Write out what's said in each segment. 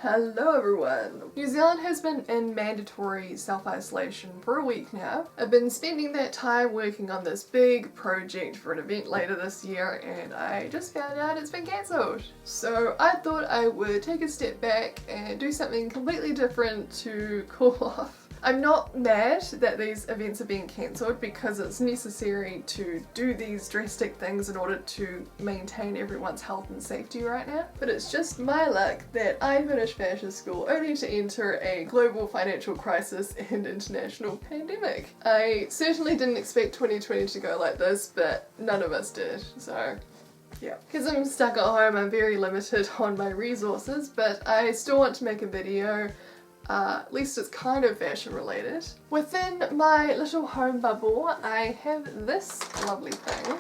Hello everyone! New Zealand has been in mandatory self-isolation for a week now. I've been spending that time working on this big project for an event later this year and I just found out it's been cancelled. So I thought I would take a step back and do something completely different to cool off. I'm not mad that these events are being cancelled because it's necessary to do these drastic things in order to maintain everyone's health and safety right now, but it's just my luck that I finished fashion school only to enter a global financial crisis and international pandemic. I certainly didn't expect 2020 to go like this, but none of us did, so yeah. Because I'm stuck at home, I'm very limited on my resources, but I still want to make a video. At least it's kind of fashion related. Within my little home bubble, I have this lovely thing.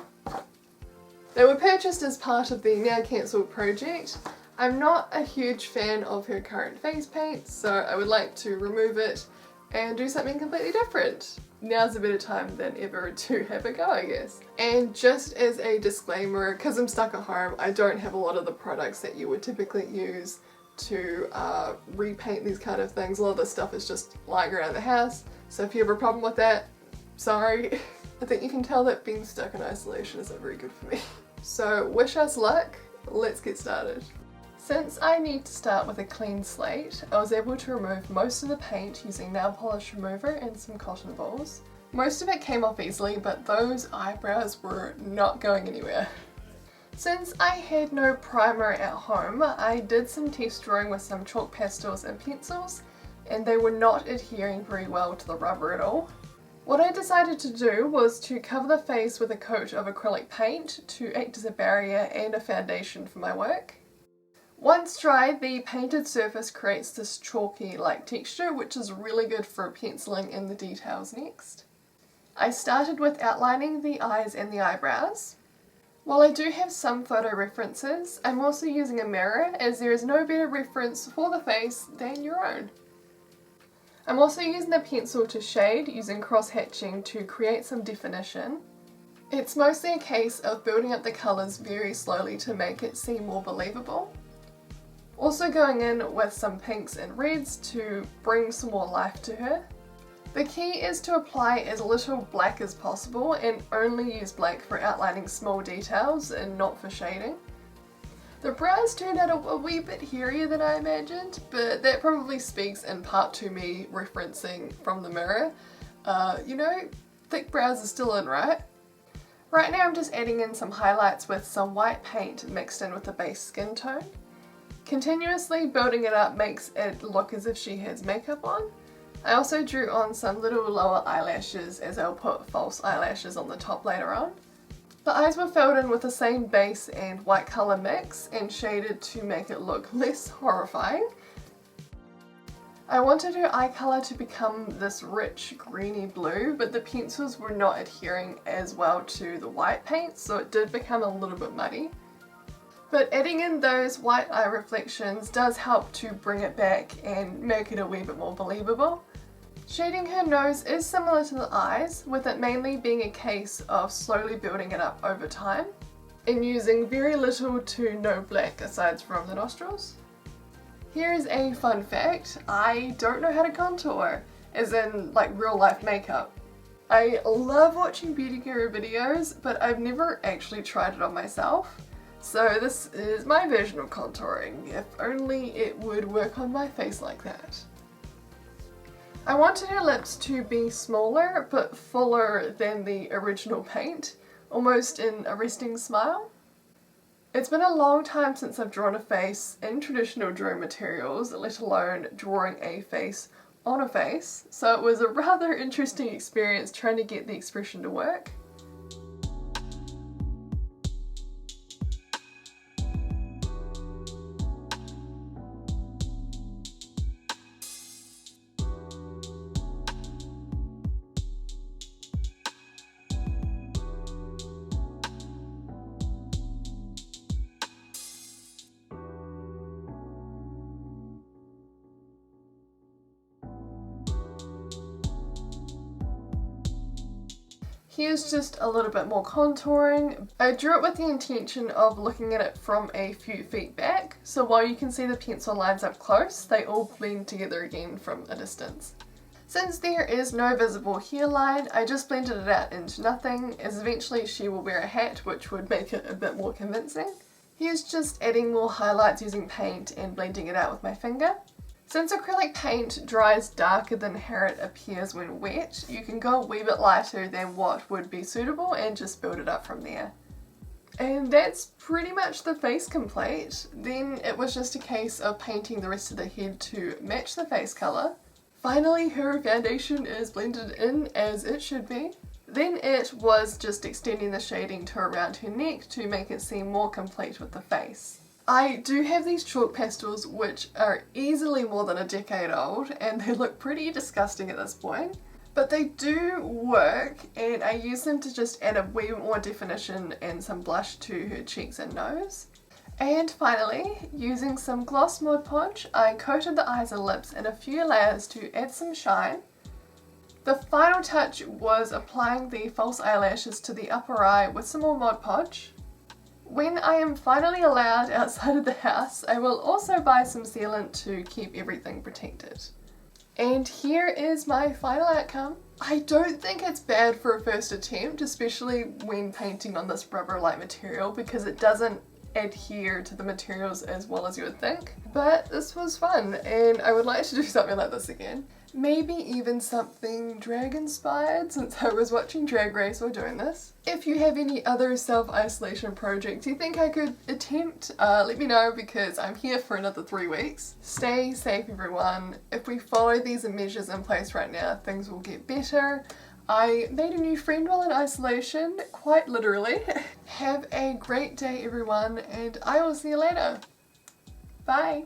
They were purchased as part of the now cancelled project. I'm not a huge fan of her current face paint, so I would like to remove it and do something completely different. Now's a better time than ever to have a go, I guess. And just as a disclaimer, because I'm stuck at home, I don't have a lot of the products that you would typically use to repaint these kind of things. A lot of this stuff is just lying around the house, so if you have a problem with that, sorry. I think you can tell that being stuck in isolation isn't very good for me. So wish us luck, let's get started. Since I need to start with a clean slate, I was able to remove most of the paint using nail polish remover and some cotton balls. Most of it came off easily, but those eyebrows were not going anywhere. Since I had no primer at home, I did some test drawing with some chalk pastels and pencils, and they were not adhering very well to the rubber at all. What I decided to do was to cover the face with a coat of acrylic paint to act as a barrier and a foundation for my work. Once dry, the painted surface creates this chalky-like texture, which is really good for penciling in the details next. I started with outlining the eyes and the eyebrows. While I do have some photo references, I'm also using a mirror as there is no better reference for the face than your own. I'm also using a pencil to shade using cross-hatching to create some definition. It's mostly a case of building up the colours very slowly to make it seem more believable. Also going in with some pinks and reds to bring some more life to her. The key is to apply as little black as possible and only use black for outlining small details and not for shading. The brows turned out a wee bit hairier than I imagined, but that probably speaks in part to me referencing from the mirror. You know, thick brows are still in, right? Right now I'm just adding in some highlights with some white paint mixed in with the base skin tone. Continuously building it up makes it look as if she has makeup on. I also drew on some little lower eyelashes as I'll put false eyelashes on the top later on. The eyes were filled in with the same base and white colour mix and shaded to make it look less horrifying. I wanted her eye colour to become this rich greeny blue, but the pencils were not adhering as well to the white paint, so it did become a little bit muddy. But adding in those white eye reflections does help to bring it back and make it a wee bit more believable. Shading her nose is similar to the eyes, with it mainly being a case of slowly building it up over time and using very little to no black aside from the nostrils. Here is a fun fact, I don't know how to contour, as in like real life makeup. I love watching beauty guru videos, but I've never actually tried it on myself. So this is my version of contouring, if only it would work on my face like that. I wanted her lips to be smaller but fuller than the original paint, almost an arresting smile. It's been a long time since I've drawn a face in traditional drawing materials, let alone drawing a face on a face, so it was a rather interesting experience trying to get the expression to work. Here's just a little bit more contouring. I drew it with the intention of looking at it from a few feet back, So while you can see the pencil lines up close, they all blend together again from a distance. Since there is no visible hairline, I just blended it out into nothing, as eventually she will wear a hat, which would make it a bit more convincing. Here's just adding more highlights using paint and blending it out with my finger. Since acrylic paint dries darker than how it appears when wet, you can go a wee bit lighter than what would be suitable and just build it up from there. And that's pretty much the face complete. Then it was just a case of painting the rest of the head to match the face colour. Finally, her foundation is blended in as it should be. Then it was just extending the shading to around her neck to make it seem more complete with the face. I do have these chalk pastels which are easily more than a decade old and they look pretty disgusting at this point. But they do work and I use them to just add a wee bit more definition and some blush to her cheeks and nose. And finally, using some gloss Mod Podge, I coated the eyes and lips in a few layers to add some shine. The final touch was applying the false eyelashes to the upper eye with some more Mod Podge. When I am finally allowed outside of the house, I will also buy some sealant to keep everything protected. And here is my final outcome. I don't think it's bad for a first attempt, especially when painting on this rubber-like material because it doesn't adhere to the materials as well as you would think. But this was fun and I would like to do something like this again. Maybe even something drag inspired since I was watching Drag Race while doing this. If you have any other self-isolation projects you think I could attempt, let me know because I'm here for another 3 weeks. Stay safe everyone. If we follow these measures in place right now, things will get better. I made a new friend while in isolation, quite literally. Have a great day everyone and I will see you later. Bye!